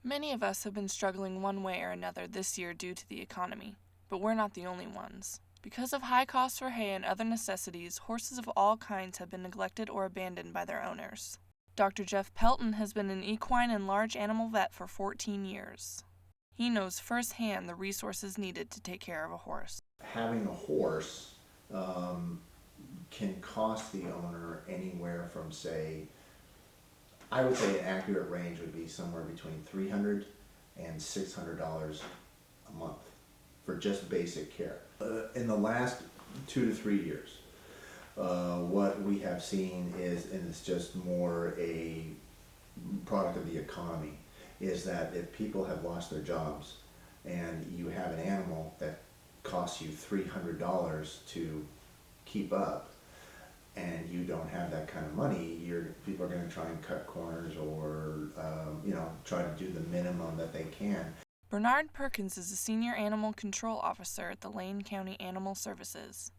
Many of us have been struggling one way or another this year due to the economy, but we're not the only ones. Because of high costs for hay and other necessities, horses of all kinds have been neglected or abandoned by their owners. Dr. Jeff Pelton has been an equine and large animal vet for 14 years. He knows firsthand the resources needed to take care of a horse. Having a horse can cost the owner anywhere from, say, I would say an accurate range would be somewhere between $300 and $600 a month for just basic care. In the last 2 to 3 years, what we have seen is, and it's just more a product of the economy, is that if people have lost their jobs and you have an animal that costs you $300 to keep up, and you don't have that kind of money, people are going to try and cut corners or try to do the minimum that they can. Bernard Perkins is a senior animal control officer at the Lane County Animal Services.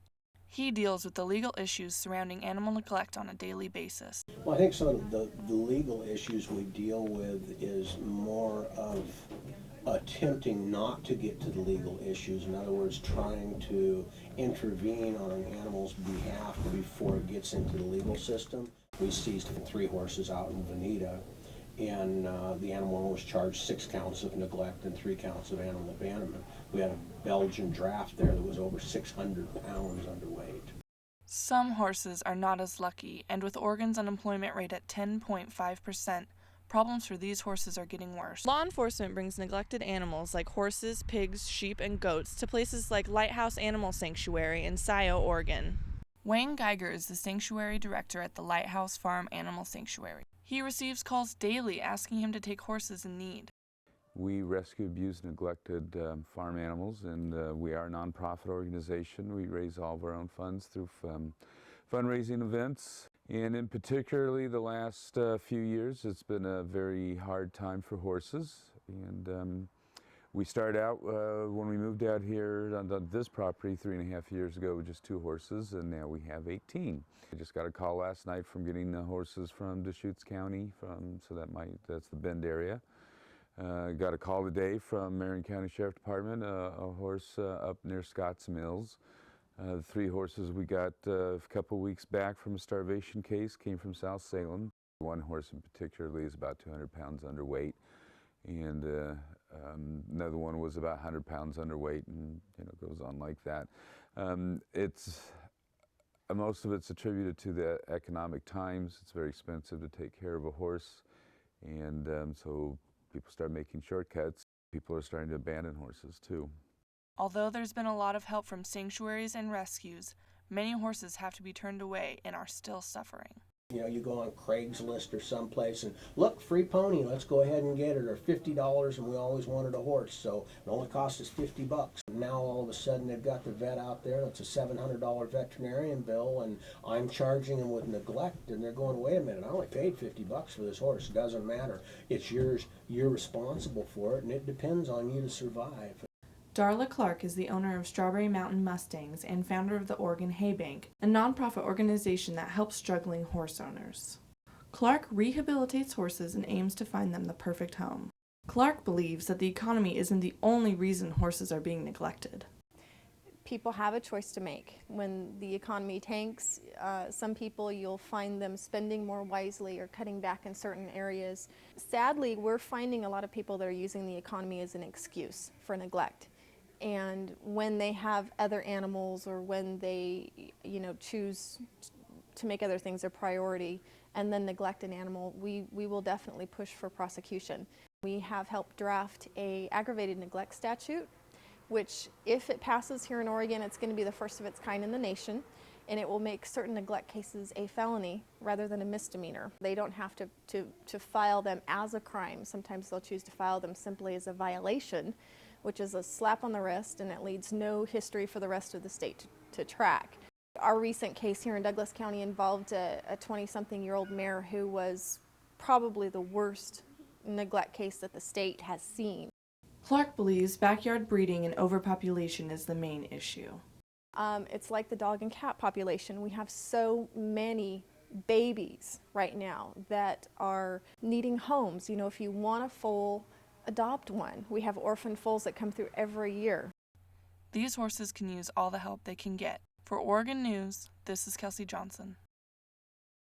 He deals with the legal issues surrounding animal neglect on a daily basis. Well, I think some of the legal issues we deal with is more of attempting not to get to the legal issues. In other words, trying to intervene on an animal's behalf before it gets into the legal system. We seized 3 horses out in Veneta, and the animal was charged 6 counts of neglect and 3 counts of animal abandonment. We had a Belgian draft there that was over 600 pounds underweight. Some horses are not as lucky, and with Oregon's unemployment rate at 10.5%, problems for these horses are getting worse. Law enforcement brings neglected animals like horses, pigs, sheep, and goats to places like Lighthouse Animal Sanctuary in Scio, Oregon. Wayne Geiger is the sanctuary director at the Lighthouse Farm Animal Sanctuary. He receives calls daily asking him to take horses in need. We rescue abused and neglected farm animals, and we are a nonprofit organization. We raise all of our own funds through fundraising events. And in particularly the last few years, it's been a very hard time for horses. And we started out, when we moved out here on this property 3.5 years ago with just 2 horses, and now we have 18. I just got a call last night from getting the horses from Deschutes County, that's the Bend area. Got a call today from Marion County Sheriff Department, a horse up near Scotts Mills. The 3 horses we got a couple weeks back from a starvation case came from South Salem. One horse in particular is about 200 pounds underweight, and another one was about 100 pounds underweight, and goes on like that. Most of it's attributed to the economic times. It's very expensive to take care of a horse, and so people start making shortcuts. People are starting to abandon horses too. Although there's been a lot of help from sanctuaries and rescues, many horses have to be turned away and are still suffering. You go on Craigslist or someplace and look, free pony, let's go ahead and get it, or $50, and we always wanted a horse, so it only cost us $50. Now all of a sudden they've got the vet out there, that's a $700 veterinarian bill, and I'm charging them with neglect, and they're going, wait a minute, I only paid $50 for this horse. It doesn't matter. It's yours, you're responsible for it, and it depends on you to survive. Darla Clark is the owner of Strawberry Mountain Mustangs and founder of the Oregon Hay Bank, a nonprofit organization that helps struggling horse owners. Clark rehabilitates horses and aims to find them the perfect home. Clark believes that the economy isn't the only reason horses are being neglected. People have a choice to make. When the economy tanks, some people you'll find them spending more wisely or cutting back in certain areas. Sadly, we're finding a lot of people that are using the economy as an excuse for neglect. And when they have other animals, or when they choose to make other things their priority and then neglect an animal, we will definitely push for prosecution. We have helped draft an aggravated neglect statute, which, if it passes here in Oregon, it's going to be the first of its kind in the nation, and it will make certain neglect cases a felony rather than a misdemeanor. They don't have to file them as a crime. Sometimes they'll choose to file them simply as a violation, which is a slap on the wrist, and it leads no history for the rest of the state to track. Our recent case here in Douglas County involved a 20-something-year-old mare who was probably the worst neglect case that the state has seen. Clark believes backyard breeding and overpopulation is the main issue. It's like the dog and cat population. We have so many babies right now that are needing homes. If you want to foal adopt one. We have orphan foals that come through every year. These horses can use all the help they can get. For Oregon News, this is Kelsey Johnson.